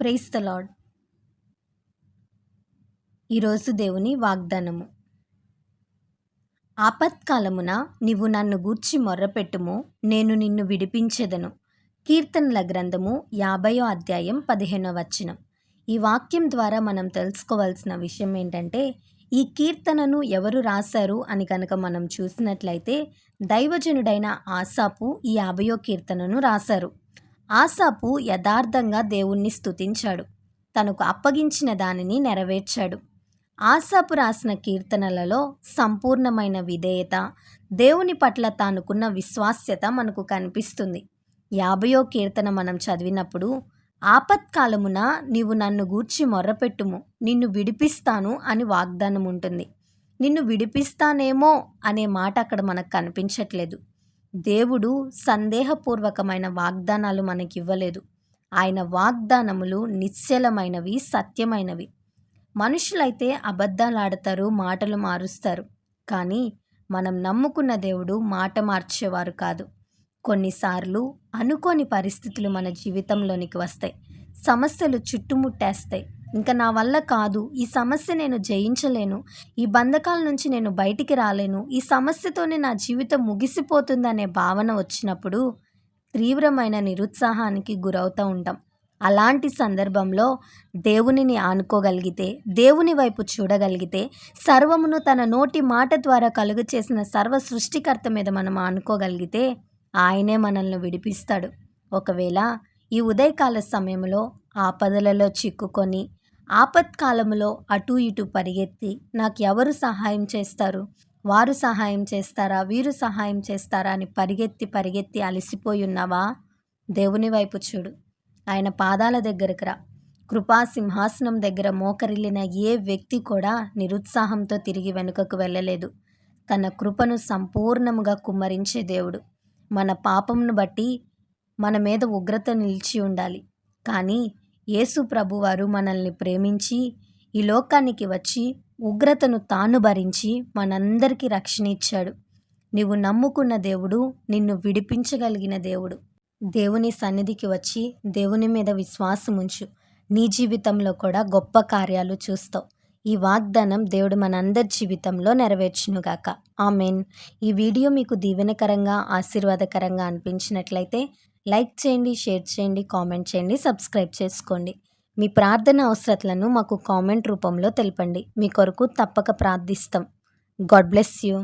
Praise the lord. ఈరోజు దేవుని వాగ్దానము. ఆపత్కాలమున నీవు నన్ను గూర్చి మొర్రపెట్టుము, నేను నిన్ను విడిపించెదను. కీర్తనల గ్రంథము 50వ అధ్యాయం 15వ వచనం. ఈ వాక్యం ద్వారా మనం తెలుసుకోవాల్సిన విషయం ఏంటంటే, ఈ కీర్తనను ఎవరు రాశారు అని కనుక మనం చూసినట్లయితే దైవజనుడైన ఆసాపు ఈ 50వ కీర్తనను రాశారు. ఆసాపు యథార్థంగా దేవుణ్ణి స్తుతించాడు. తనకు అప్పగించిన దానిని నెరవేర్చాడు. ఆసాపు రాసిన కీర్తనలలో సంపూర్ణమైన విధేయత, దేవుని పట్ల తానుకున్న విశ్వాస్యత మనకు కనిపిస్తుంది. 50వ కీర్తన మనం చదివినప్పుడు, ఆపత్కాలమున నీవు నన్ను గూర్చి మొర్రపెట్టుము, నిన్ను విడిపిస్తాను అని వాగ్దానం ఉంటుంది. నిన్ను విడిపిస్తానేమో అనే మాట అక్కడ మనకు కనిపించట్లేదు. దేవుడు సందేహపూర్వకమైన వాగ్దానాలు మనకివ్వలేదు. ఆయన వాగ్దానములు నిశ్చలమైనవి, సత్యమైనవి. మనుషులైతే అబద్ధాలాడతారు, మాటలు మారుస్తారు. కానీ మనం నమ్ముకున్న దేవుడు మాట మార్చేవారు కాదు. కొన్నిసార్లు అనుకోని పరిస్థితులు మన జీవితంలోనికి వస్తాయి. సమస్యలు చుట్టుముట్టేస్తాయి. ఇంకా నా వల్ల కాదు, ఈ సమస్య నేను జయించలేను, ఈ బంధకాల నుంచి నేను బయటికి రాలేను, ఈ సమస్యతోనే నా జీవితం ముగిసిపోతుందనే భావన వచ్చినప్పుడు తీవ్రమైన నిరుత్సాహానికి గురవుతూ ఉంటాం. అలాంటి సందర్భంలో దేవునిని ఆనుకోగలిగితే, దేవుని వైపు చూడగలిగితే, సర్వమును తన నోటి మాట ద్వారా కలుగు చేసిన సర్వ సృష్టికర్త మీద మనం ఆనుకోగలిగితే ఆయనే మనల్ని విడిపిస్తాడు. ఒకవేళ ఈ ఉదయకాల సమయంలో ఆపదలలో చిక్కుకొని, ఆపత్కాలంలో అటు ఇటు పరిగెత్తి నాకు ఎవరు సహాయం చేస్తారు, వారు సహాయం చేస్తారా, వీరు సహాయం చేస్తారా అని పరిగెత్తి అలసిపోయి ఉన్నావా? దేవుని వైపు చూడు. ఆయన పాదాల దగ్గరకు రా. కృపా సింహాసనం దగ్గర మోకరిల్లిన ఏ వ్యక్తి కూడా నిరుత్సాహంతో తిరిగి వెనుకకు వెళ్ళలేదు. తన కృపను సంపూర్ణముగా కుమ్మరించే దేవుడు. మన పాపమును బట్టి మన మీద ఉగ్రత నిలిచి ఉండాలి. కానీ యేసు ప్రభువారు మనల్ని ప్రేమించి ఈ లోకానికి వచ్చి ఉగ్రతను తాను భరించి మనందరికీ రక్షణ ఇచ్చాడు. నీవు నమ్ముకున్న దేవుడు నిన్ను విడిపించగలిగిన దేవుడు. దేవుని సన్నిధికి వచ్చి దేవుని మీద విశ్వాసం ఉంచు. నీ జీవితంలో కూడా గొప్ప కార్యాలు చూస్తావు. ఈ వాగ్దానం దేవుడు మనందరి జీవితంలో నెరవేర్చునుగాక. ఆమెన్. ఈ వీడియో మీకు దీవెనకరంగా, ఆశీర్వాదకరంగా అనిపించినట్లయితే లైక్ చేయండి, షేర్ చేయండి, కామెంట్ చేయండి, సబ్స్క్రైబ్ చేసుకోండి. మీ ప్రార్థన అవసరతలను మాకు కామెంట్ రూపంలో తెలపండి. మీ కొరకు తప్పక ప్రార్థిస్తాం. God bless you.